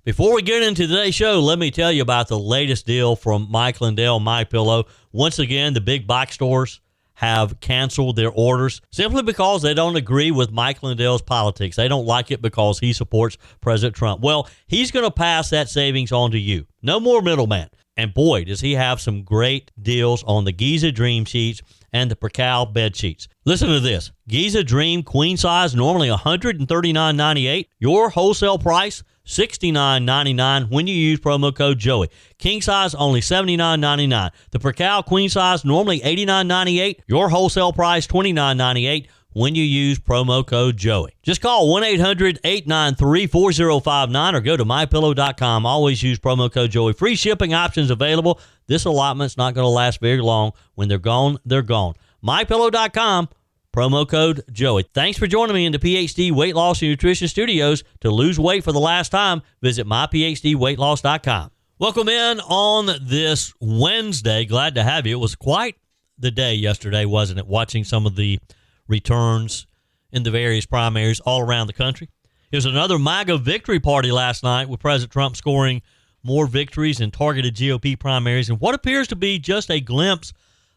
Before we get into today's show, let me tell you about the latest deal from Mike Lindell, MyPillow. Once again, the big box stores have canceled their orders simply because they don't agree with Mike Lindell's politics. They don't like it because he supports President Trump. Well, he's going to pass that savings on to you. No more middleman. And boy, does he have some great deals on the Giza Dream sheets and the Percal bed sheets. Listen to this. Giza Dream queen size, normally $139.98. Your wholesale price, $69.99 when you use promo code Joey. King size, only $79.99. The Percal queen size, normally $89.98. Your wholesale price, $29.98 when you use promo code Joey. Just call 1-800-893-4059 or go to MyPillow.com. Always use promo code Joey. Free shipping options available. This allotment's not going to last very long. When they're gone, they're gone. MyPillow.com. Promo code Joey. Thanks for joining me in the PhD Weight Loss and Nutrition Studios. To lose weight for the last time, visit myphdweightloss.com. Welcome in on this Wednesday. Glad to have you. It was quite the day yesterday, wasn't it? Watching some of the returns in the various primaries all around the country. It was another MAGA victory party last night with President Trump scoring more victories in targeted GOP primaries and what appears to be just a glimpse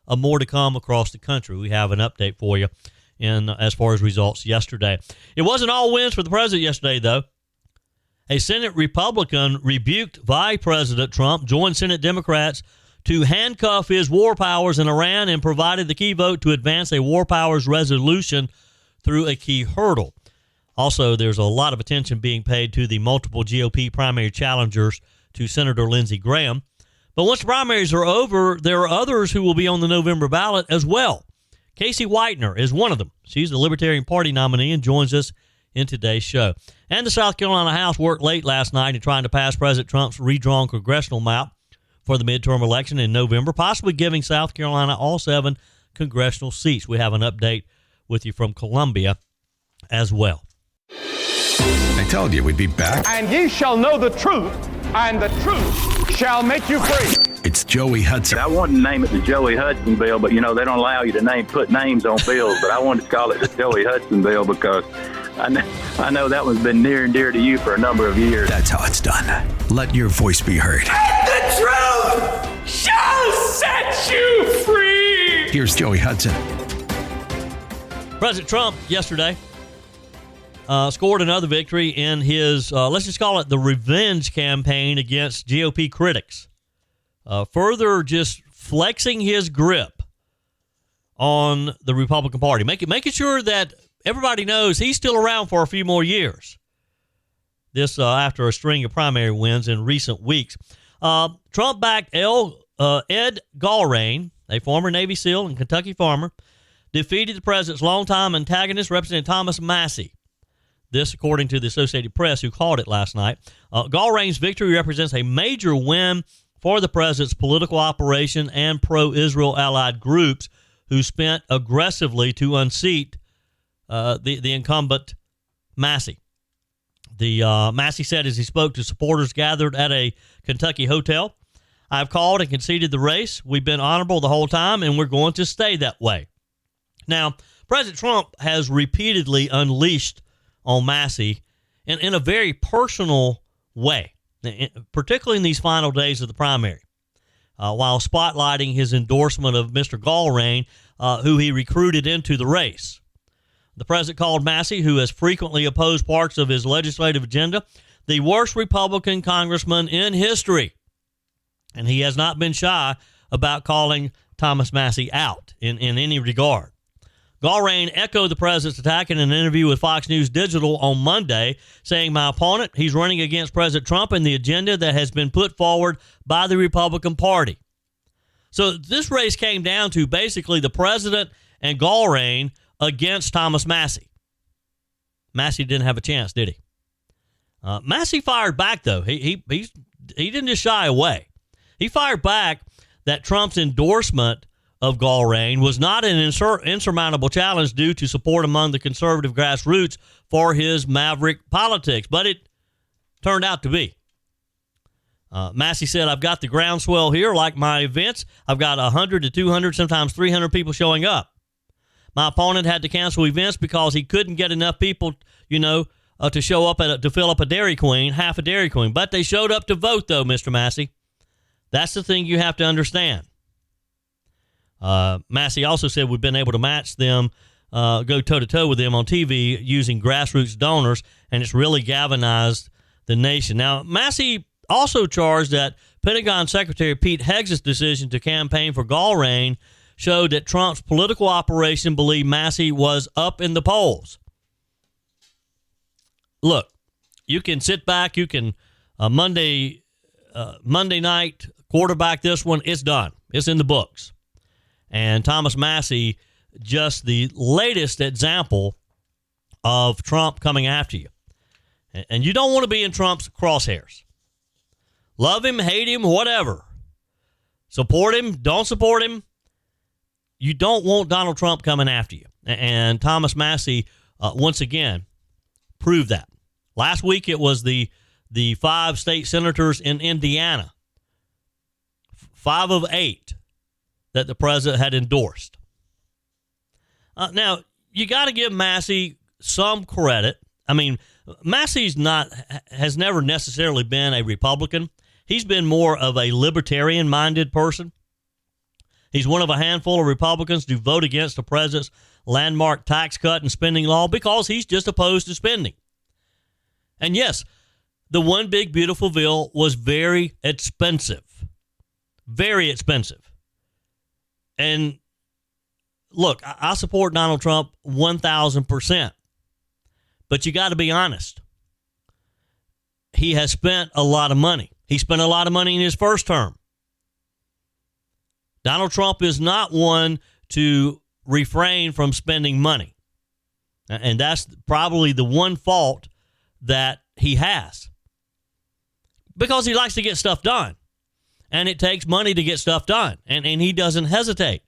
of more to come across the country. We have an update for you in as far as results yesterday. It wasn't all wins for the president yesterday, though. A Senate Republican rebuked Vice President Trump, joined Senate Democrats to handcuff his war powers in Iran, and provided the key vote to advance a war powers resolution through a key hurdle. Also, there's a lot of attention being paid to the multiple GOP primary challengers to Senator Lindsey Graham. But once the primaries are over, there are others who will be on the November ballot as well. Kasie Whitener is one of them. She's the Libertarian Party nominee and joins us in today's show. And the South Carolina House worked late last night in trying to pass President Trump's redrawn congressional map for the midterm election in November, possibly giving South Carolina all 7 congressional seats. We have an update with you from Columbia as well. I told you we'd be back. And ye shall know the truth, and the truth shall make you free. It's Joey Hudson. I wanted to name it the Joey Hudson bill, but, they don't allow you to put names on bills. But I wanted to call it the Joey Hudson bill because I know that one's been near and dear to you for a number of years. That's how it's done. Let your voice be heard. And the truth shall set you free. Here's Joey Hudson. President Trump yesterday scored another victory in his, let's just call it the revenge campaign against GOP critics. Further just flexing his grip on the Republican Party, making sure that everybody knows he's still around for a few more years. This after a string of primary wins in recent weeks. Trump-backed Ed Gallrain, a former Navy SEAL and Kentucky farmer, defeated the president's longtime antagonist, Representative Thomas Massie. This, according to the Associated Press, who called it last night. Gallrain's victory represents a major win for the president's political operation and pro-Israel allied groups who spent aggressively to unseat the incumbent Massie. Massie said as he spoke to supporters gathered at a Kentucky hotel, "I've called and conceded the race. We've been honorable the whole time, and we're going to stay that way." Now, President Trump has repeatedly unleashed on Massie in a very personal way, particularly in these final days of the primary, while spotlighting his endorsement of Mr. Gallrain, who he recruited into the race. The president called Massie, who has frequently opposed parts of his legislative agenda, the worst Republican congressman in history. And he has not been shy about calling Thomas Massie out in any regard. Gallrain echoed the president's attack in an interview with Fox News Digital on Monday, saying, "My opponent, he's running against President Trump and the agenda that has been put forward by the Republican Party." So this race came down to basically the president and Gallrain against Thomas Massie. Massie didn't have a chance, did he? Massie fired back, though. He didn't just shy away. He fired back that Trump's endorsement of Gallrain was not an insurmountable challenge due to support among the conservative grassroots for his maverick politics, but it turned out to be. Massie said, "I've got the groundswell here. Like my events, I've got 100 to 200, sometimes 300 people showing up. My opponent had to cancel events because he couldn't get enough people, to show up to fill up a Dairy Queen, half a Dairy Queen. But they showed up to vote, though, Mr. Massey. That's the thing you have to understand. Massey also said we've been able to match them, go toe-to-toe with them on TV using grassroots donors, and it's really galvanized the nation. Now, Massey also charged that Pentagon Secretary Pete Hegseth's decision to campaign for Gallrain showed that Trump's political operation believed Massey was up in the polls. Look, you can sit back. You can Monday night quarterback this one. It's done. It's in the books. And Thomas Massey, just the latest example of Trump coming after you. And you don't want to be in Trump's crosshairs. Love him, hate him, whatever. Support him, don't support him. You don't want Donald Trump coming after you. And Thomas Massey, once again, proved that. Last week it was the 5 state senators in Indiana, 5 of 8 that the president had endorsed. Now, you got to give Massey some credit. I mean, Massey's has never necessarily been a Republican. He's been more of a libertarian-minded person. He's one of a handful of Republicans to vote against the president's landmark tax cut and spending law because he's just opposed to spending. And yes, the one big beautiful bill was very expensive. Very expensive. And look, I support Donald Trump 1,000%. But you got to be honest. He has spent a lot of money. He spent a lot of money in his first term. Donald Trump is not one to refrain from spending money. And that's probably the one fault that he has. Because he likes to get stuff done. And it takes money to get stuff done. And he doesn't hesitate.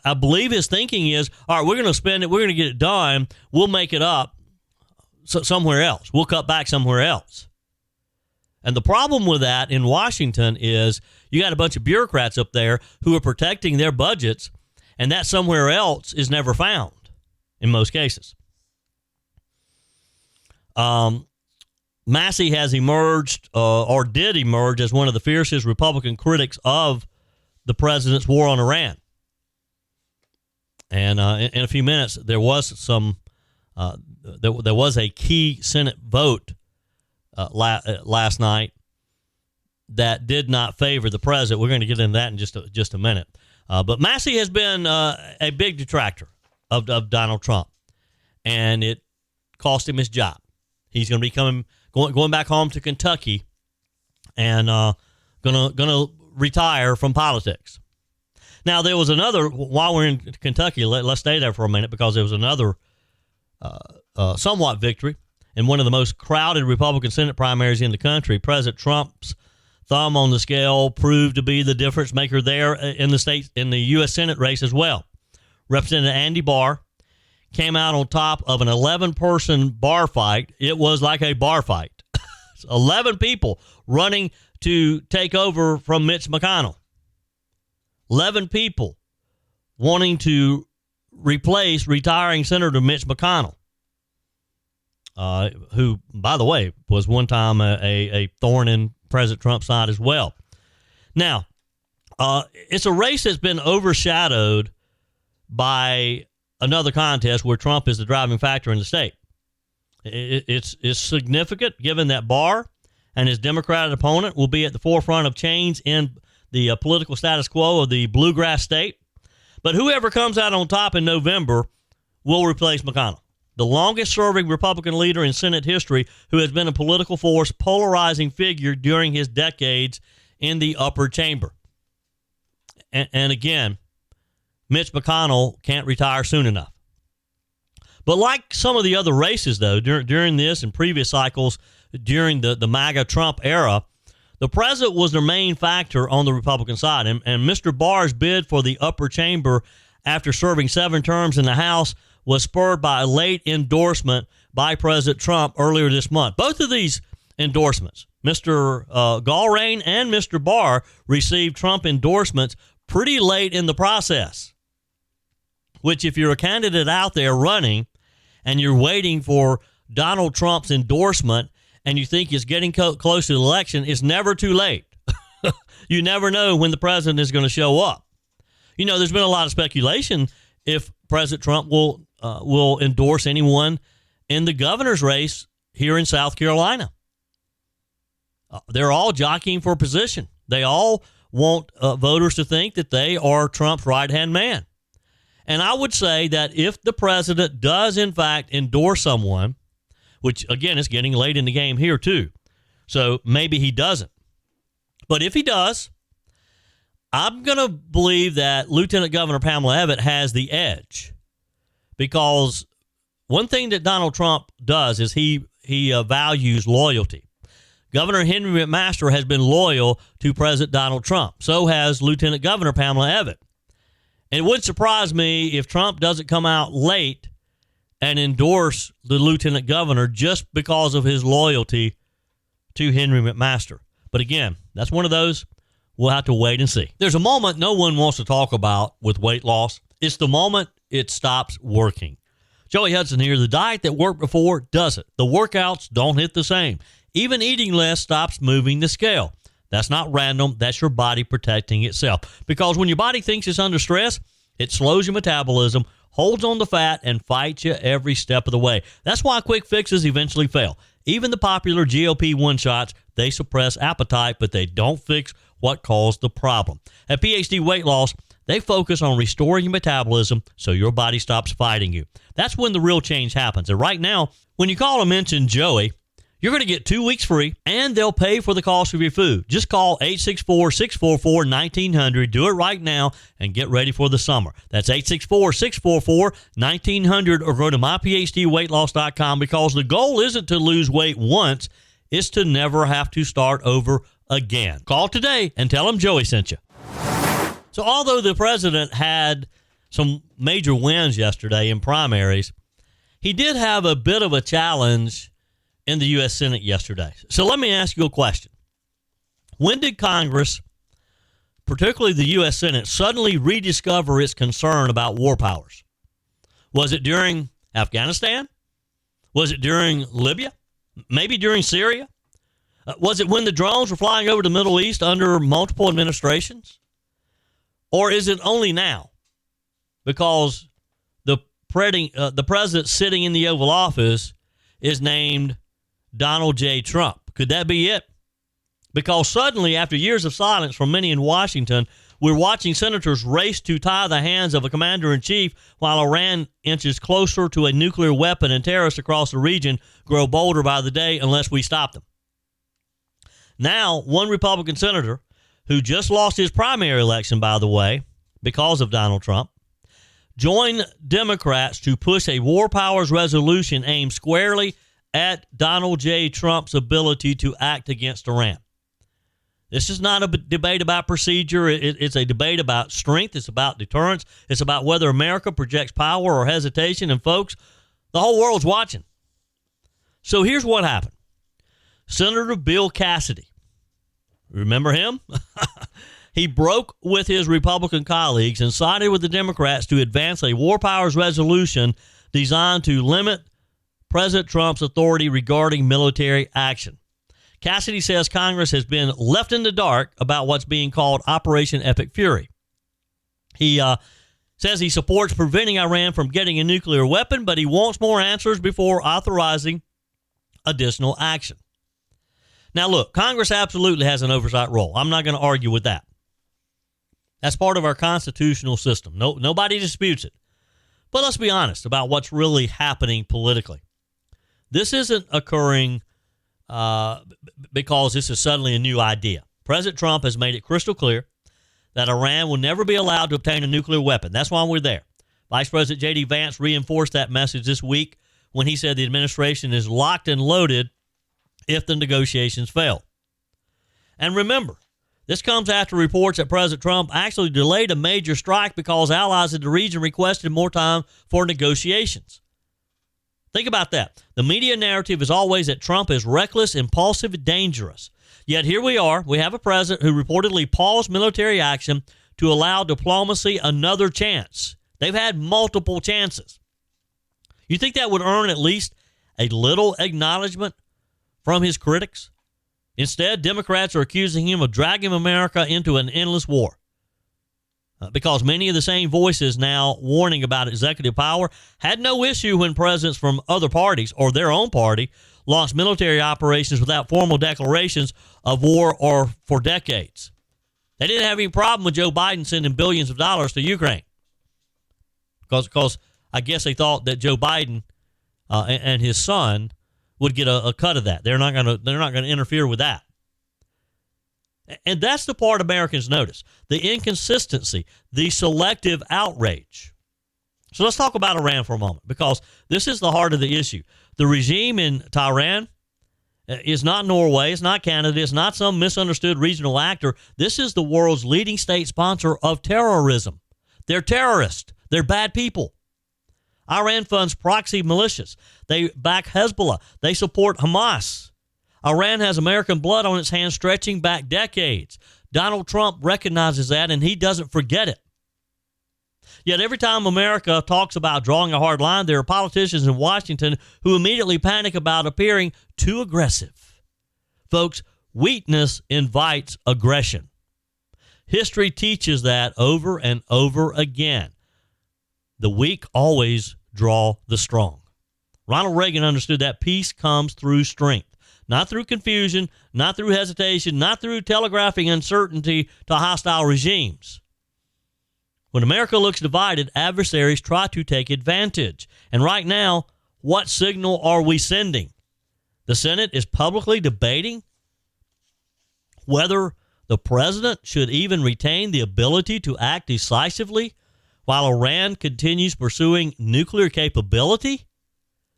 I believe his thinking is, all right, we're going to spend it. We're going to get it done. We'll make it up somewhere else. We'll cut back somewhere else. And the problem with that in Washington is you got a bunch of bureaucrats up there who are protecting their budgets, and that somewhere else is never found in most cases. Massey has emerged or did emerge as one of the fiercest Republican critics of the president's war on Iran. And in a few minutes, there was there was a key Senate vote last night that did not favor the president. We're going to get into that in just a minute. But Massey has been a big detractor of Donald Trump, and it cost him his job. He's going to be going back home to Kentucky and going to retire from politics. Now, there was another, while we're in Kentucky, let's stay there for a minute, because there was another somewhat victory in one of the most crowded Republican Senate primaries in the country. President Trump's thumb on the scale proved to be the difference maker there in the U.S. Senate race as well. Representative Andy Barr came out on top of an 11-person bar fight. It was like a bar fight. 11 people running to take over from Mitch McConnell. 11 people wanting to replace retiring Senator Mitch McConnell, who, by the way, was one time a thorn in President Trump's side as well. Now, it's a race that's been overshadowed by another contest where Trump is the driving factor in the state. It's significant given that Barr and his Democratic opponent will be at the forefront of change in the political status quo of the bluegrass state. But whoever comes out on top in November will replace McConnell, the longest-serving Republican leader in Senate history who has been a political force, polarizing figure during his decades in the upper chamber. And again, Mitch McConnell can't retire soon enough. But like some of the other races, though, during this and previous cycles, during the MAGA Trump era, the president was the main factor on the Republican side. And Mr. Barr's bid for the upper chamber after serving 7 terms in the House was spurred by a late endorsement by President Trump earlier this month. Both of these endorsements, Mr. Gallrain and Mr. Barr, received Trump endorsements pretty late in the process, which if you're a candidate out there running and you're waiting for Donald Trump's endorsement and you think it's getting close to the election, it's never too late. You never know when the president is going to show up. You know, there's been a lot of speculation if President Trump will endorse anyone in the governor's race here in South Carolina. They're all jockeying for position. They all want voters to think that they are Trump's right-hand man. And I would say that if the president does, in fact, endorse someone, which, again, is getting late in the game here, too, so maybe he doesn't. But if he does, I'm going to believe that Lieutenant Governor Pamela Abbott has the edge, because one thing that Donald Trump does is he values loyalty. Governor Henry McMaster has been loyal to President Donald Trump. So has Lieutenant Governor Pamela Abbott. And it wouldn't surprise me if Trump doesn't come out late and endorse the lieutenant governor just because of his loyalty to Henry McMaster. But again, that's one of those we'll have to wait and see. There's a moment no one wants to talk about with weight loss. It's the moment it stops working. Joey Hudson here. The diet that worked before doesn't. The workouts don't hit the same. Even eating less stops moving the scale. That's not random. That's your body protecting itself. Because when your body thinks it's under stress, it slows your metabolism, holds on to fat, and fights you every step of the way. That's why quick fixes eventually fail. Even the popular GLP-1 shots, they suppress appetite, but they don't fix what caused the problem. At PhD Weight Loss, they focus on restoring your metabolism so your body stops fighting you. That's when the real change happens. And right now, when you call or mention Joey, you're going to get 2 weeks free, and they'll pay for the cost of your food. Just call 864-644-1900. Do it right now and get ready for the summer. That's 864-644-1900, or go to myphdweightloss.com, because the goal isn't to lose weight once. It's to never have to start over again. Call today and tell them Joey sent you. So although the president had some major wins yesterday in primaries, he did have a bit of a challenge in the U.S. Senate yesterday. So let me ask you a question. When did Congress, particularly the U.S. Senate, suddenly rediscover its concern about war powers? Was it during Afghanistan? Was it during Libya? Maybe during Syria? Was it when the drones were flying over the Middle East under multiple administrations? Or is it only now? Because the president sitting in the Oval Office is named Donald J. Trump. Could that be it? Because suddenly, after years of silence from many in Washington, we're watching senators race to tie the hands of a commander-in-chief while Iran inches closer to a nuclear weapon, and terrorists across the region grow bolder by the day unless we stop them. Now, one Republican senator, who just lost his primary election, by the way, because of Donald Trump, joined Democrats to push a war powers resolution aimed squarely at Donald J. Trump's ability to act against Iran. This is not a debate about procedure. It's a debate about strength. It's about deterrence. It's about whether America projects power or hesitation. And folks, the whole world's watching. So here's what happened. Senator Bill Cassidy, remember him? He broke with his Republican colleagues and sided with the Democrats to advance a war powers resolution designed to limit President Trump's authority regarding military action. Cassidy says Congress has been left in the dark about what's being called Operation Epic Fury. He says he supports preventing Iran from getting a nuclear weapon, but he wants more answers before authorizing additional action. Now, look, Congress absolutely has an oversight role. I'm not going to argue with that. That's part of our constitutional system. Nobody disputes it. But let's be honest about what's really happening politically. This isn't occurring because this is suddenly a new idea. President Trump has made it crystal clear that Iran will never be allowed to obtain a nuclear weapon. That's why we're there. Vice President J.D. Vance reinforced that message this week when he said the administration is locked and loaded if the negotiations fail. And remember, this comes after reports that President Trump actually delayed a major strike because allies in the region requested more time for negotiations. Think about that. The media narrative is always that Trump is reckless, impulsive, and dangerous. Yet here we are. We have a president who reportedly paused military action to allow diplomacy another chance. They've had multiple chances. You think that would earn at least a little acknowledgement from his critics? Instead, Democrats are accusing him of dragging America into an endless war. Because many of the same voices now warning about executive power had no issue when presidents from other parties or their own party launched military operations without formal declarations of war or for decades. They didn't have any problem with Joe Biden sending billions of dollars to Ukraine. Because I guess they thought that Joe Biden and his son would get a cut of that. They're not going to interfere with that. And that's the part Americans notice, the inconsistency, the selective outrage. So let's talk about Iran for a moment, because this is the heart of the issue. The regime in Tehran is not Norway, it's not Canada, it's not some misunderstood regional actor. This is the world's leading state sponsor of terrorism. They're terrorists. They're bad people. Iran funds proxy militias. They back Hezbollah. They support Hamas. Iran has American blood on its hands stretching back decades. Donald Trump recognizes that, and he doesn't forget it. Yet every time America talks about drawing a hard line, there are politicians in Washington who immediately panic about appearing too aggressive. Folks, weakness invites aggression. History teaches that over and over again. The weak always draw the strong. Ronald Reagan understood that peace comes through strength. Not through confusion, not through hesitation, not through telegraphing uncertainty to hostile regimes. When America looks divided, adversaries try to take advantage. And right now, what signal are we sending? The Senate is publicly debating whether the president should even retain the ability to act decisively while Iran continues pursuing nuclear capability.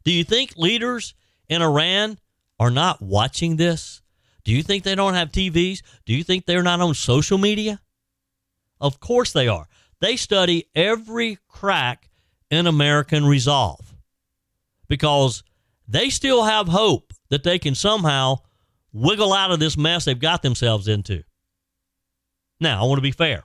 Do you think leaders in Iran are not watching this? Do you think they don't have TVs? Do you think they're not on social media? Of course they are. They study every crack in American resolve because they still have hope that they can somehow wiggle out of this mess they've got themselves into. Now, I want to be fair.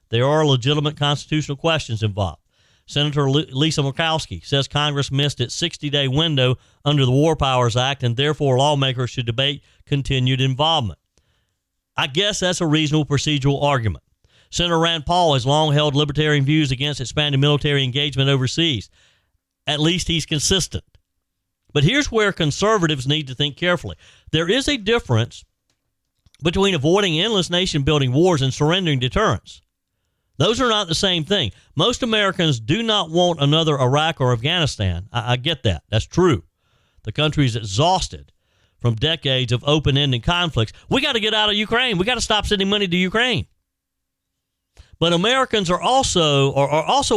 There are legitimate constitutional questions involved. Senator Lisa Murkowski says Congress missed its 60-day window under the War Powers Act, and therefore lawmakers should debate continued involvement. I guess that's a reasonable procedural argument. Senator Rand Paul has long held libertarian views against expanding military engagement overseas. At least he's consistent. But here's where conservatives need to think carefully. There is a difference between avoiding endless nation-building wars and surrendering deterrence. Those are not the same thing. Most Americans do not want another Iraq or Afghanistan. I get that. That's true. The country is exhausted from decades of open-ended conflicts. We got to get out of Ukraine. We got to stop sending money to Ukraine. But Americans are also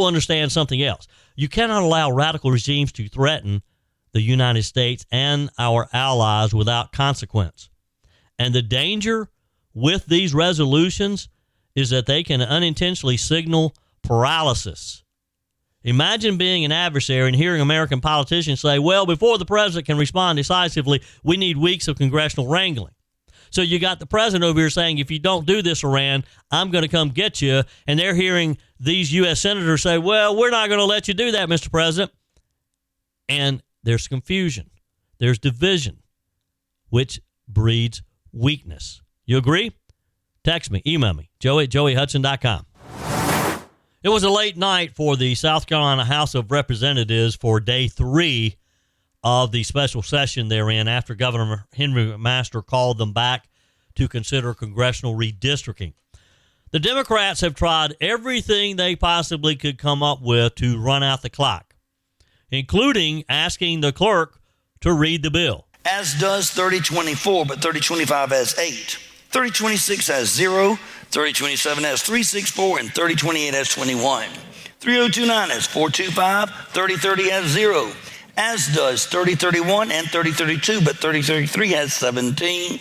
understand something else. You cannot allow radical regimes to threaten the United States and our allies without consequence. And the danger with these resolutions is that they can unintentionally signal paralysis. Imagine being an adversary and hearing American politicians say, well, before the president can respond decisively, we need weeks of congressional wrangling. So you got the president over here saying, if you don't do this, Iran, I'm going to come get you. And they're hearing these U.S. senators say, well, we're not going to let you do that, Mr. President. And there's confusion. There's division, which breeds weakness. You agree? Text me, email me, joe@joeyhudson.com. It was a late night for the South Carolina House of Representatives for day 3 of the special session they're in after Governor Henry McMaster called them back to consider congressional redistricting. The Democrats have tried everything they possibly could come up with to run out the clock, including asking the clerk to read the bill. As does 3024, but 3025 has 8. 3026 has 0, 3027 has 364, and 3028 has 21. 3029 has 425, 3030 has 0, as does 3031 and 3032, but 3033 has 17.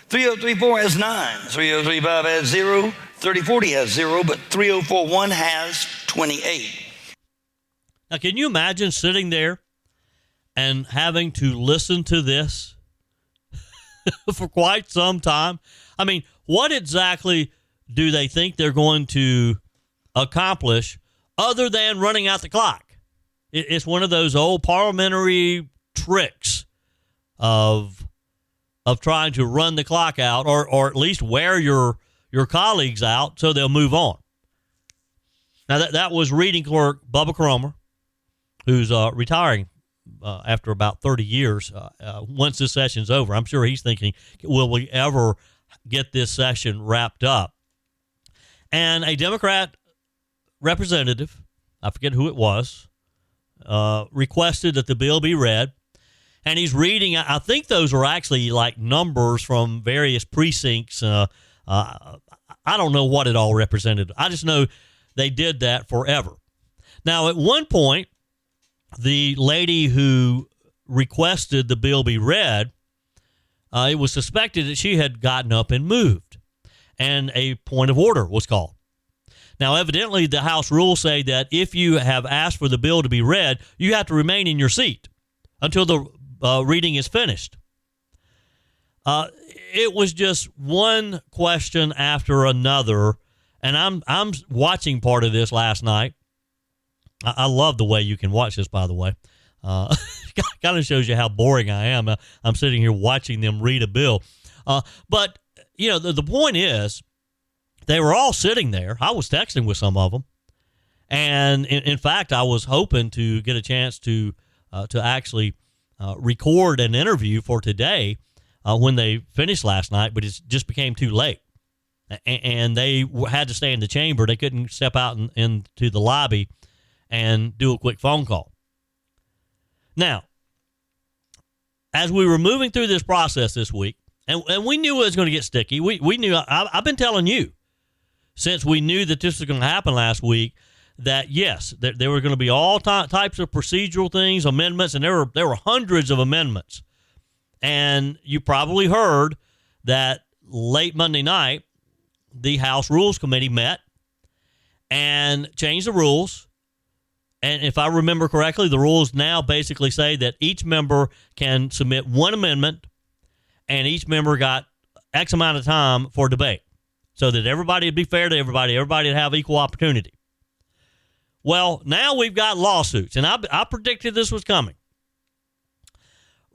3034 has 9, 3035 has 0, 3040 has 0, but 3041 has 28. Now, can you imagine sitting there and having to listen to this for quite some time? I mean, what exactly do they think they're going to accomplish other than running out the clock? It's one of those old parliamentary tricks of trying to run the clock out, or at least wear your colleagues out so they'll move on. Now, that was reading clerk Bubba Cromer, who's retiring after about 30 years once this session's over. I'm sure he's thinking, will we ever get this session wrapped up? And a Democrat representative, I forget who it was, requested that the bill be read. And he's reading, I think those are actually like numbers from various precincts. I don't know what it all represented. I just know they did that forever. Now, at one point, the lady who requested the bill be read, it was suspected that she had gotten up and moved, and a point of order was called. Now, evidently, the House rules say that if you have asked for the bill to be read, you have to remain in your seat until the reading is finished. It was just one question after another, and I'm watching part of this last night. I love the way you can watch this, by the way. Kind of shows you how boring I am. I'm sitting here watching them read a bill. But, you know, the point is, they were all sitting there. I was texting with some of them. And, in fact, I was hoping to get a chance to actually record an interview for today when they finished last night, but it just became too late. And they had to stay in the chamber. They couldn't step out into the lobby and do a quick phone call. Now, as we were moving through this process this week, and we knew it was going to get sticky. We knew, I've been telling you, since we knew that this was going to happen last week, that yes, there were going to be all types of procedural things, amendments, and there were hundreds of amendments. And you probably heard that late Monday night, the House Rules Committee met and changed the rules. And if I remember correctly, the rules now basically say that each member can submit one amendment, and each member got X amount of time for debate, so that everybody would be fair to everybody would have equal opportunity. Well, now we've got lawsuits, and I predicted this was coming.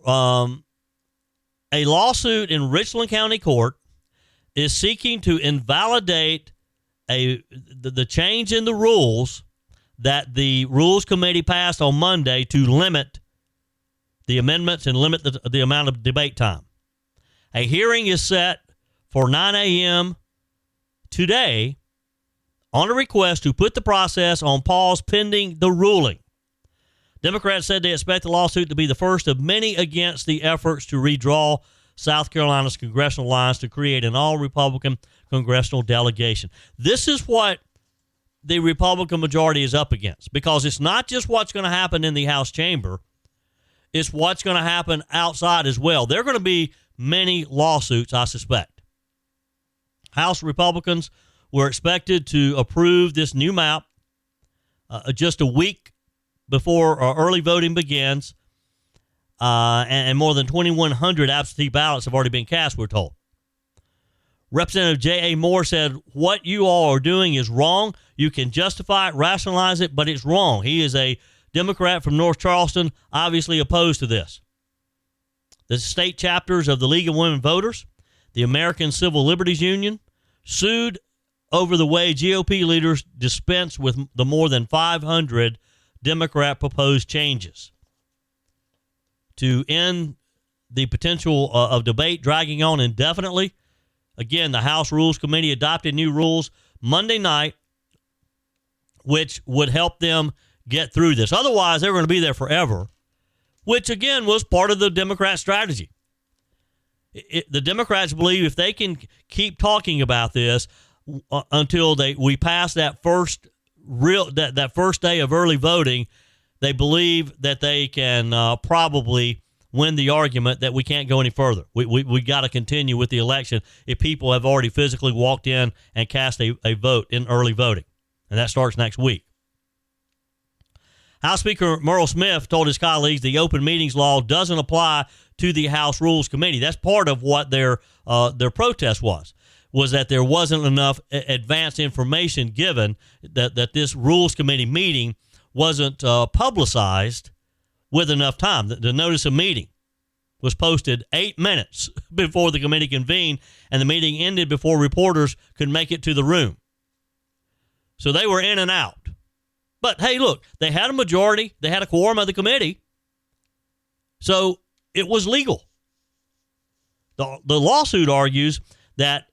A lawsuit in Richland County Court is seeking to invalidate the change in the rules that the Rules Committee passed on Monday to limit the amendments and limit the amount of debate time. A hearing is set for 9 a.m. today on a request to put the process on pause pending the ruling. Democrats said they expect the lawsuit to be the first of many against the efforts to redraw South Carolina's congressional lines to create an all-Republican congressional delegation. This is what the Republican majority is up against, because it's not just what's going to happen in the House chamber, it's what's going to happen outside as well. There are going to be many lawsuits, I suspect. House Republicans were expected to approve this new map just a week before early voting begins, and more than 2,100 absentee ballots have already been cast, we're told. Representative J.A. Moore said, what you all are doing is wrong. You can justify it, rationalize it, but it's wrong. He is a Democrat from North Charleston, obviously opposed to this. The state chapters of the League of Women Voters, the American Civil Liberties Union, sued over the way GOP leaders dispense with the more than 500 Democrat proposed changes to end the potential of debate dragging on indefinitely. Again, the House Rules Committee adopted new rules Monday night, which would help them get through this. Otherwise, they're going to be there forever, which, again, was part of the Democrat strategy. The Democrats believe if they can keep talking about this until we pass that first day of early voting, they believe that they can probably win the argument that we can't go any further. We got to continue with the election if people have already physically walked in and cast a vote in early voting. And that starts next week. House Speaker Merle Smith told his colleagues the open meetings law doesn't apply to the House Rules Committee. That's part of what their protest was that there wasn't enough advance information given, that this Rules Committee meeting wasn't publicized with enough time. The notice of meeting was posted 8 minutes before the committee convened, and the meeting ended before reporters could make it to the room. So they were in and out. But, hey, look, they had a majority. They had a quorum of the committee. So it was legal. The lawsuit argues that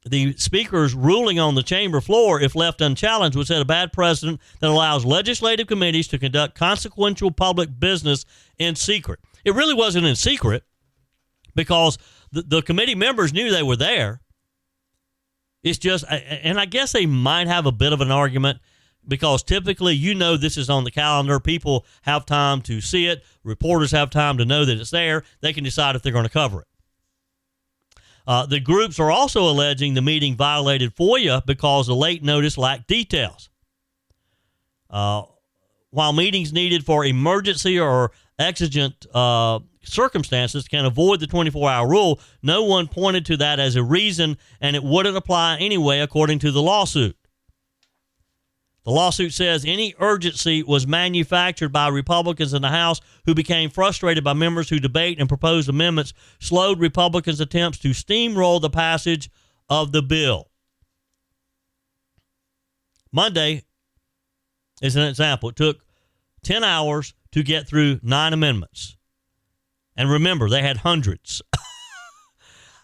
the speaker's ruling on the chamber floor, if left unchallenged, would set a bad precedent that allows legislative committees to conduct consequential public business in secret. It really wasn't in secret because the committee members knew they were there. It's just, and I guess they might have a bit of an argument because typically, this is on the calendar. People have time to see it. Reporters have time to know that it's there. They can decide if they're going to cover it. The groups are also alleging the meeting violated FOIA because the late notice lacked details. While meetings needed for emergency or exigent circumstances can avoid the 24-hour rule, no one pointed to that as a reason, and it wouldn't apply anyway, according to the lawsuit. The lawsuit says any urgency was manufactured by Republicans in the House who became frustrated by members who debate and proposed amendments, slowed Republicans' attempts to steamroll the passage of the bill. Monday is an example. It took 10 hours to get through 9 amendments. And remember, they had hundreds.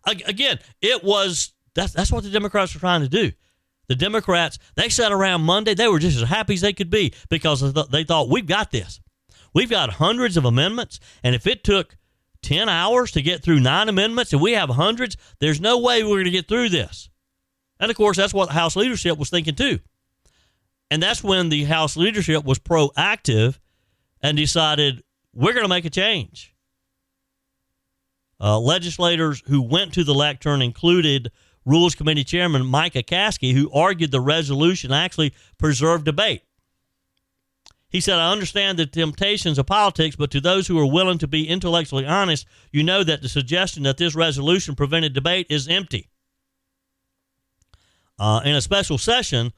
Again, that's what the Democrats were trying to do. The Democrats, they sat around Monday. They were just as happy as they could be because they thought, we've got this. We've got hundreds of amendments, and if it took 10 hours to get through 9 amendments and we have hundreds, there's no way we're going to get through this. And, of course, that's what the House leadership was thinking, too. And that's when the House leadership was proactive and decided, we're going to make a change. Legislators who went to the lectern included Rules Committee Chairman Micah Kasie, who argued the resolution actually preserved debate. He said, I understand the temptations of politics, but to those who are willing to be intellectually honest, you know that the suggestion that this resolution prevented debate is empty. In a special session,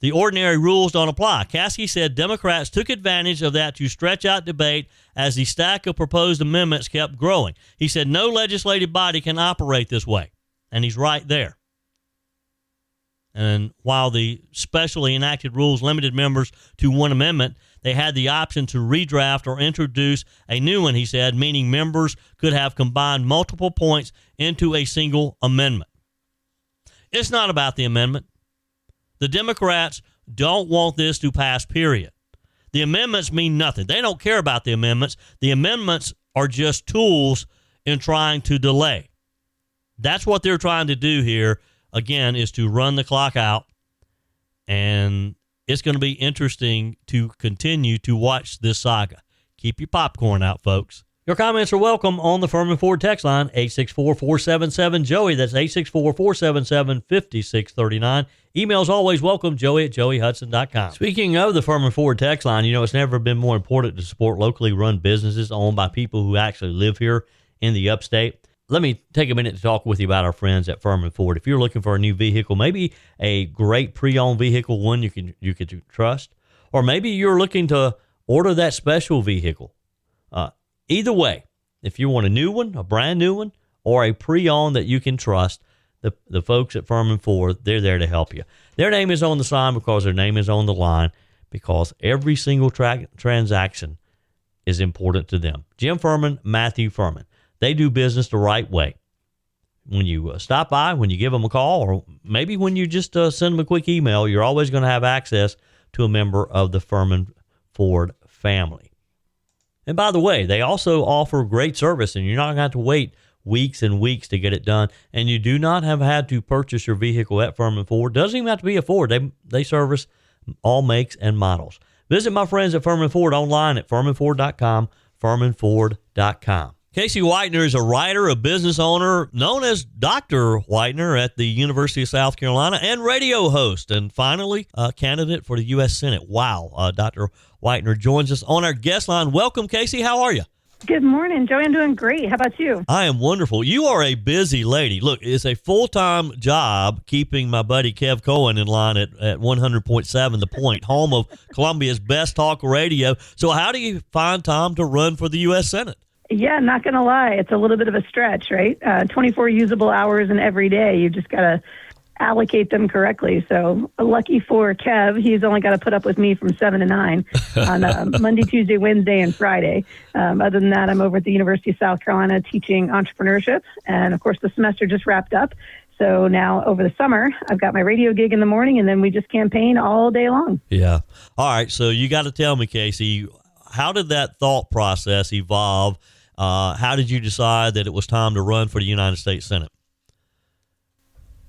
the ordinary rules don't apply. Kasie said Democrats took advantage of that to stretch out debate as the stack of proposed amendments kept growing. He said no legislative body can operate this way. And he's right there. And while the specially enacted rules limited members to one amendment, they had the option to redraft or introduce a new one, he said, meaning members could have combined multiple points into a single amendment. It's not about the amendment. The Democrats don't want this to pass, period. The amendments mean nothing. They don't care about the amendments. The amendments are just tools in trying to delay. That's what they're trying to do here, again, is to run the clock out. And it's going to be interesting to continue to watch this saga. Keep your popcorn out, folks. Your comments are welcome on the Furman Ford text line, 864-477-JOEY. That's 864-477-5639. Emails always welcome, joey@joeyhudson.com. Speaking of the Furman Ford text line, it's never been more important to support locally run businesses owned by people who actually live here in the upstate. Let me take a minute to talk with you about our friends at Furman Ford. If you're looking for a new vehicle, maybe a great pre-owned vehicle, one you can trust, or maybe you're looking to order that special vehicle. Either way, if you want a new one, a brand new one, or a pre-owned that you can trust, the folks at Furman Ford, they're there to help you. Their name is on the sign because their name is on the line, because every single transaction is important to them. Jim Furman, Matthew Furman. They do business the right way. When you stop by, when you give them a call, or maybe when you just send them a quick email, you're always going to have access to a member of the Furman Ford family. And by the way, they also offer great service, and you're not going to have to wait weeks and weeks to get it done. And you do not have had to purchase your vehicle at Furman Ford. Doesn't even have to be a Ford. They service all makes and models. Visit my friends at Furman Ford online at furmanford.com, furmanford.com. Kasie Whitener is a writer, a business owner, known as Dr. Whitener at the University of South Carolina, and radio host, and finally, a candidate for the U.S. Senate. Wow. Dr. Whitener joins us on our guest line. Welcome, Kasie. How are you? Good morning, Joey. I'm doing great. How about you? I am wonderful. You are a busy lady. Look, it's a full-time job keeping my buddy Kev Cohen in line at 100.7 The Point, home of Columbia's best talk radio. So how do you find time to run for the U.S. Senate? Yeah, not going to lie. It's a little bit of a stretch, right? 24 usable hours in every day. You just got to allocate them correctly. So lucky for Kev, he's only got to put up with me from 7 to 9 on Monday, Tuesday, Wednesday, and Friday. Other than that, I'm over at the University of South Carolina teaching entrepreneurship. And of course, the semester just wrapped up. So now over the summer, I've got my radio gig in the morning, and then we just campaign all day long. Yeah. All right. So you got to tell me, Kasie, how did that thought process evolve? How did you decide that it was time to run for the United States Senate?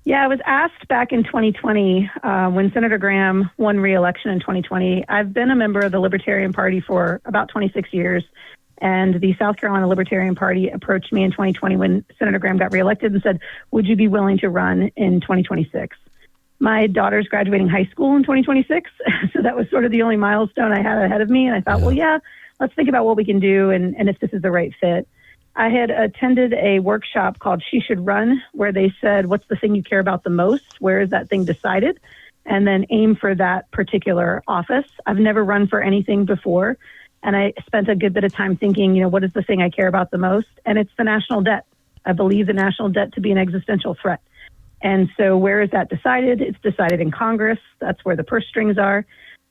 Yeah, I was asked back in 2020 when Senator Graham won re-election in 2020. I've been a member of the Libertarian Party for about 26 years, and the South Carolina Libertarian Party approached me in 2020 when Senator Graham got reelected and said, would you be willing to run in 2026? My daughter's graduating high school in 2026, so that was sort of the only milestone I had ahead of me, and I thought, well, yeah, let's think about what we can do and if this is the right fit. I had attended a workshop called She Should Run, where they said, what's the thing you care about the most? Where is that thing decided? And then aim for that particular office. I've never run for anything before. And I spent a good bit of time thinking, what is the thing I care about the most? And it's the national debt. I believe the national debt to be an existential threat. And so where is that decided? It's decided in Congress. That's where the purse strings are.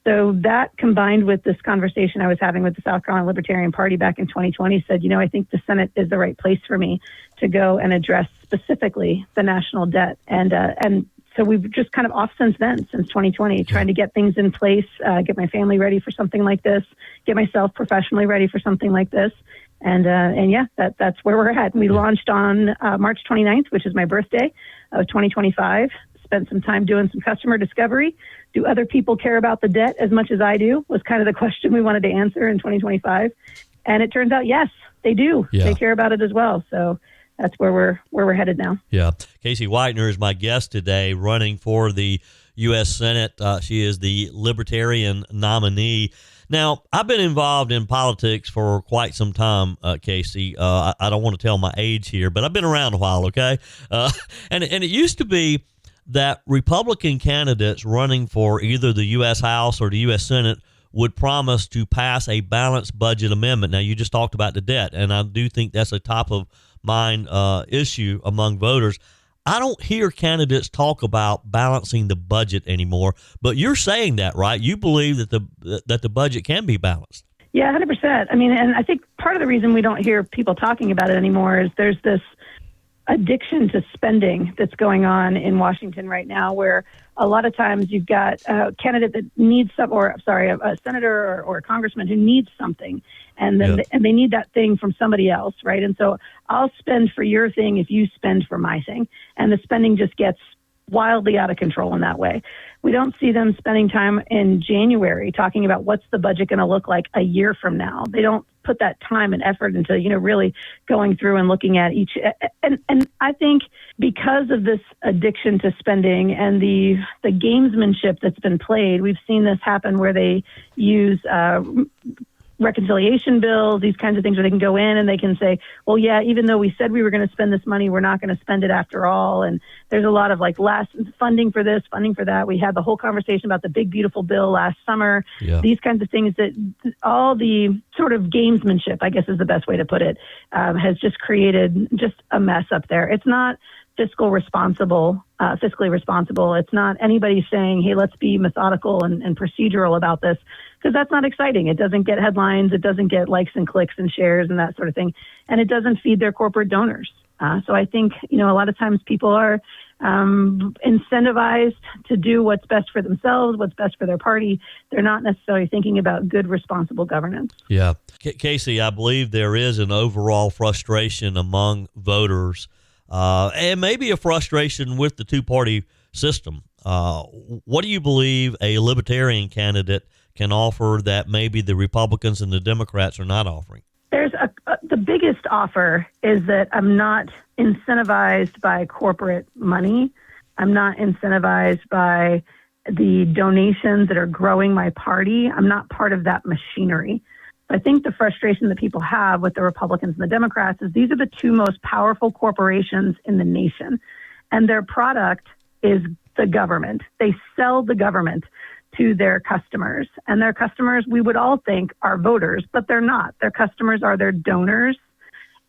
So that combined with this conversation I was having with the South Carolina Libertarian Party back in 2020 said, I think the Senate is the right place for me to go and address specifically the national debt. And so we've just kind of off since then, since 2020, trying to get things in place, get my family ready for something like this, get myself professionally ready for something like this. And yeah, that's where we're at. We launched on March 29th, which is my birthday of 2025. Spent some time doing some customer discovery. Do other people care about the debt as much as I do? Was kind of the question we wanted to answer in 2025. And it turns out, yes, they do. Yeah. They care about it as well. So that's where we're headed now. Yeah. Kasie Whitener is my guest today, running for the U.S. Senate. She is the Libertarian nominee. Now, I've been involved in politics for quite some time, Kasie. I don't want to tell my age here, but I've been around a while, okay? And it used to be that Republican candidates running for either the U.S. House or the U.S. Senate would promise to pass a balanced budget amendment. Now, you just talked about the debt, and I do think that's a top-of-mind issue among voters. I don't hear candidates talk about balancing the budget anymore, but you're saying that, right? You believe that the budget can be balanced. Yeah, 100%. I mean, and I think part of the reason we don't hear people talking about it anymore is there's this addiction to spending that's going on in Washington right now, where a lot of times you've got a candidate that needs a senator or a congressman who needs something, and then they need that thing from somebody else, right? And so I'll spend for your thing if you spend for my thing, and the spending just gets wildly out of control in that way. We don't see them spending time in January talking about what's the budget going to look like a year from now. They don't put that time and effort into, really going through and looking at each. And I think because of this addiction to spending and the gamesmanship that's been played, we've seen this happen where they use reconciliation bills, these kinds of things where they can go in and they can say, well, yeah, even though we said we were going to spend this money, we're not going to spend it after all. And there's a lot of last funding for this, funding for that. We had the whole conversation about the big, beautiful bill last summer. Yeah. These kinds of things that all the sort of gamesmanship, I guess is the best way to put it, has just created just a mess up there. It's not fiscally responsible. It's not anybody saying, hey, let's be methodical and procedural about this, because that's not exciting. It doesn't get headlines. It doesn't get likes and clicks and shares and that sort of thing. And it doesn't feed their corporate donors. So I think, a lot of times people are incentivized to do what's best for themselves, what's best for their party. They're not necessarily thinking about good, responsible governance. Yeah. Kasie, I believe there is an overall frustration among voters and maybe a frustration with the two-party system. What do you believe a libertarian candidate can offer that maybe the Republicans and the Democrats are not offering? There's the biggest offer is that I'm not incentivized by corporate money. I'm not incentivized by the donations that are growing my party. I'm not part of that machinery. I think the frustration that people have with the Republicans and the Democrats is these are the two most powerful corporations in the nation, and their product is the government. They sell the government to their customers, and their customers, we would all think, are voters, but they're not. Their customers are their donors.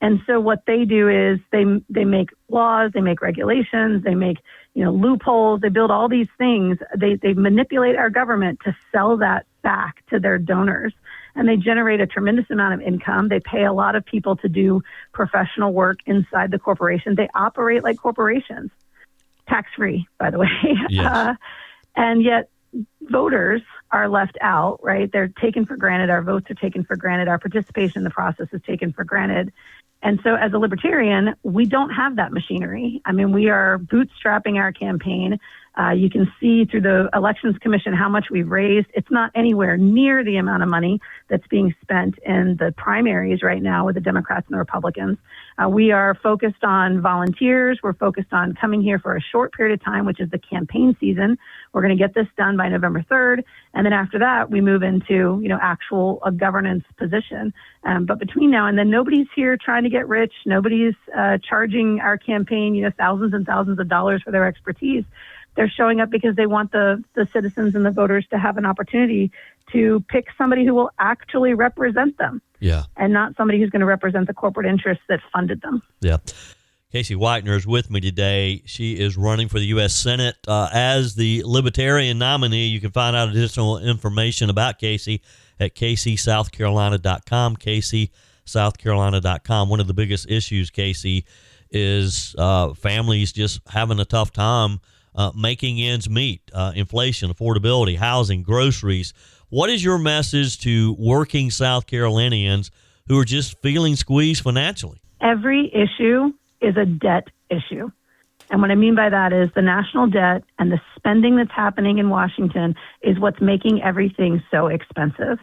And so what they do is they make laws, they make regulations, they make loopholes, they build all these things. They manipulate our government to sell that back to their donors. And they generate a tremendous amount of income. They pay a lot of people to do professional work inside the corporation. They operate like corporations, tax-free, by the way. Yes. And yet voters are left out, right? They're taken for granted. Our votes are taken for granted. Our participation in the process is taken for granted. And so as a libertarian, we don't have that machinery. I mean, we are bootstrapping our campaign. You can see through the Elections Commission how much we've raised. It's not anywhere near the amount of money that's being spent in the primaries right now with the Democrats and the Republicans. We are focused on volunteers. We're focused on coming here for a short period of time, which is the campaign season. We're going to get this done by November 3rd. And then after that, we move into, actual governance position. But between now and then, nobody's here trying to get rich. Nobody's charging our campaign, thousands and thousands of dollars for their expertise. They're showing up because they want the citizens and the voters to have an opportunity to pick somebody who will actually represent them. Yeah. And not somebody who's going to represent the corporate interests that funded them. Yeah. Kasie Whitener is with me today. She is running for the U.S. Senate as the Libertarian nominee. You can find out additional information about Kasie at CasieSouthCarolina.com, CasieSouthCarolina.com. One of the biggest issues, Kasie, is families just having a tough time making ends meet, inflation, affordability, housing, groceries. What is your message to working South Carolinians who are just feeling squeezed financially? Every issue is a debt issue. And what I mean by that is the national debt and the spending that's happening in Washington is what's making everything so expensive.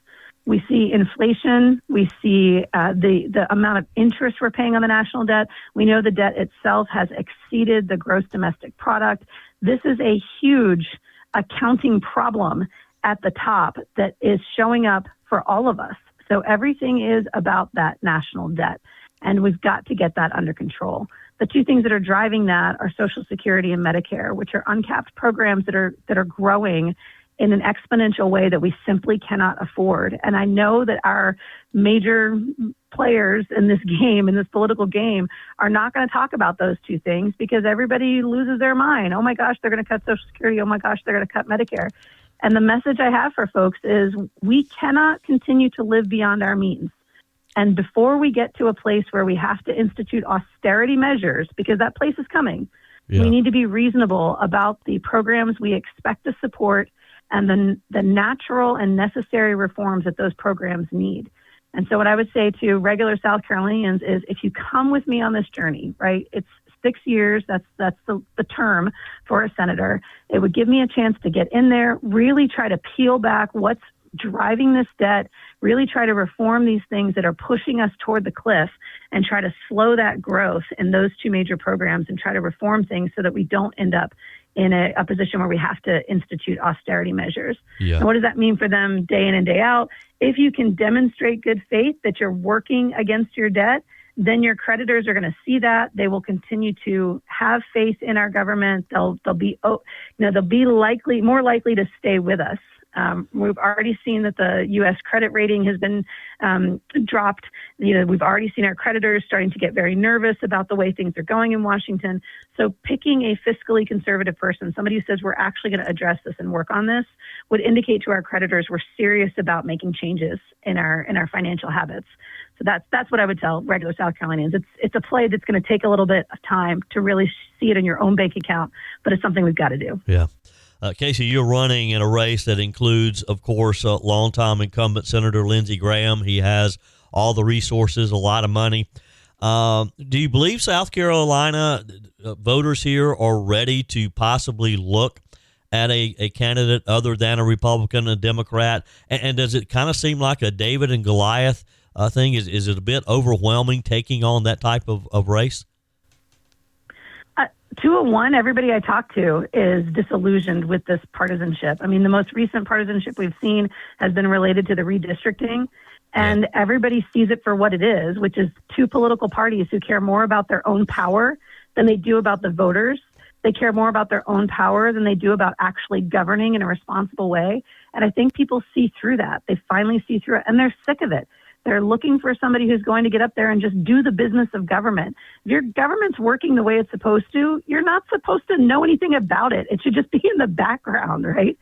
We see inflation. We see the amount of interest we're paying on the national debt. We know the debt itself has exceeded the gross domestic product. This is a huge accounting problem at the top that is showing up for all of us. So everything is about that national debt, and we've got to get that under control. The two things that are driving that are Social Security and Medicare, which are uncapped programs that are growing in an exponential way that we simply cannot afford. And I know that our major players in this game, in this political game, are not going to talk about those two things because everybody loses their mind. Oh my gosh, they're going to cut Social Security. Oh my gosh, they're going to cut Medicare. And the message I have for folks is we cannot continue to live beyond our means. And before we get to a place where we have to institute austerity measures, because that place is coming, we need to be reasonable about the programs we expect to support and the natural and necessary reforms that those programs need. And so what I would say to regular South Carolinians is if you come with me on this journey, right, it's 6 years, that's the term for a senator. It would give me a chance to get in there, really try to peel back what's driving this debt, really try to reform these things that are pushing us toward the cliff and try to slow that growth in those two major programs and try to reform things so that we don't end up in a position where we have to institute austerity measures. Yeah. And what does that mean for them day in and day out? If you can demonstrate good faith that you're working against your debt, then your creditors are going to see that. They will continue to have faith in our government. They'll be more likely to stay with us. We've already seen that the U.S. credit rating has been dropped. We've already seen our creditors starting to get very nervous about the way things are going in Washington. So picking a fiscally conservative person, somebody who says we're actually going to address this and work on this, would indicate to our creditors we're serious about making changes in our financial habits. So that's what I would tell regular South Carolinians. It's a play that's going to take a little bit of time to really see it in your own bank account, but it's something we've got to do. Yeah. Kasie, you're running in a race that includes, of course, longtime incumbent Senator Lindsey Graham. He has all the resources, a lot of money. Do you believe South Carolina voters here are ready to possibly look at a candidate other than a Republican, a Democrat? And does it kind of seem like a David and Goliath thing? Is it a bit overwhelming taking on that type of race? 201, everybody I talk to is disillusioned with this partisanship. I mean, the most recent partisanship we've seen has been related to the redistricting. And everybody sees it for what it is, which is two political parties who care more about their own power than they do about the voters. They care more about their own power than they do about actually governing in a responsible way. And I think people see through that. They finally see through it, and they're sick of it. They're looking for somebody who's going to get up there and just do the business of government. If your government's working the way it's supposed to, you're not supposed to know anything about it. It should just be in the background, right?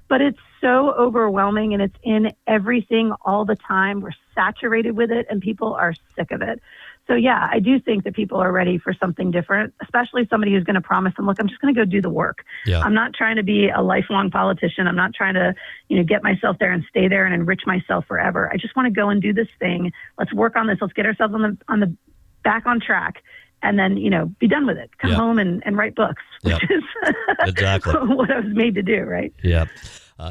But it's so overwhelming, and it's in everything all the time. We're saturated with it, and people are sick of it. So, yeah, I do think that people are ready for something different, especially somebody who's going to promise them, look, I'm just going to go do the work. Yeah. I'm not trying to be a lifelong politician. I'm not trying to, get myself there and stay there and enrich myself forever. I just want to go and do this thing. Let's work on this. Let's get ourselves on the back on track. And then, be done with it. Come home and write books, which is exactly what I was made to do, right? Yeah.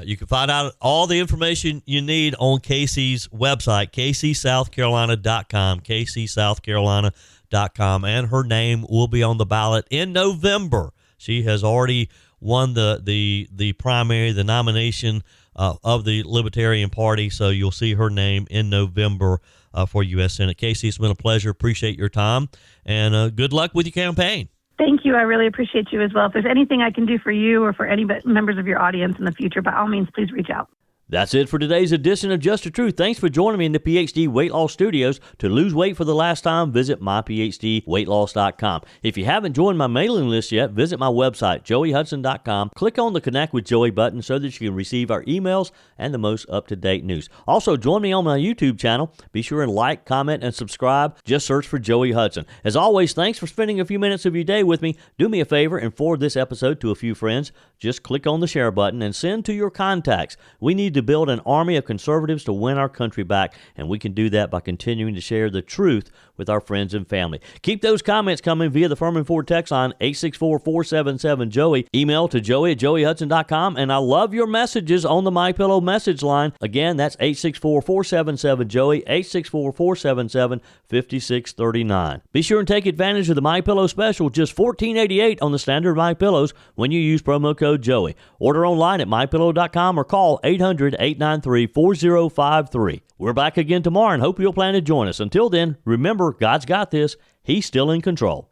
You can find out all the information you need on Kasie's website, KasieSouthCarolina.com, KasieSouthCarolina.com, and her name will be on the ballot in November. She has already won the primary, the nomination of the Libertarian Party, so you'll see her name in November for U.S. Senate. Kasie, it's been a pleasure. Appreciate your time, and good luck with your campaign. Thank you. I really appreciate you as well. If there's anything I can do for you or for any members of your audience in the future, by all means, please reach out. That's it for today's edition of Just the Truth. Thanks for joining me in the PhD Weight Loss Studios. To lose weight for the last time, visit myphdweightloss.com. If you haven't joined my mailing list yet, visit my website, joeyhudson.com. Click on the Connect with Joey button so that you can receive our emails and the most up-to-date news. Also, join me on my YouTube channel. Be sure and like, comment, and subscribe. Just search for Joey Hudson. As always, thanks for spending a few minutes of your day with me. Do me a favor and forward this episode to a few friends. Just click on the share button and send to your contacts. We need to build an army of conservatives to win our country back, and we can do that by continuing to share the truth with our friends and family. Keep those comments coming via the Furman Ford text line 864-477-JOEY. Email to joey@joeyhudson.com, and I love your messages on the MyPillow message line. Again, that's 864-477-JOEY, 864-477-5639. Be sure and take advantage of the MyPillow special, just $14.88 on the standard MyPillows when you use promo code Joey. Order online at mypillow.com or call 800-893-4053. We're back again tomorrow and hope you'll plan to join us. Until then, remember, God's got this. He's still in control.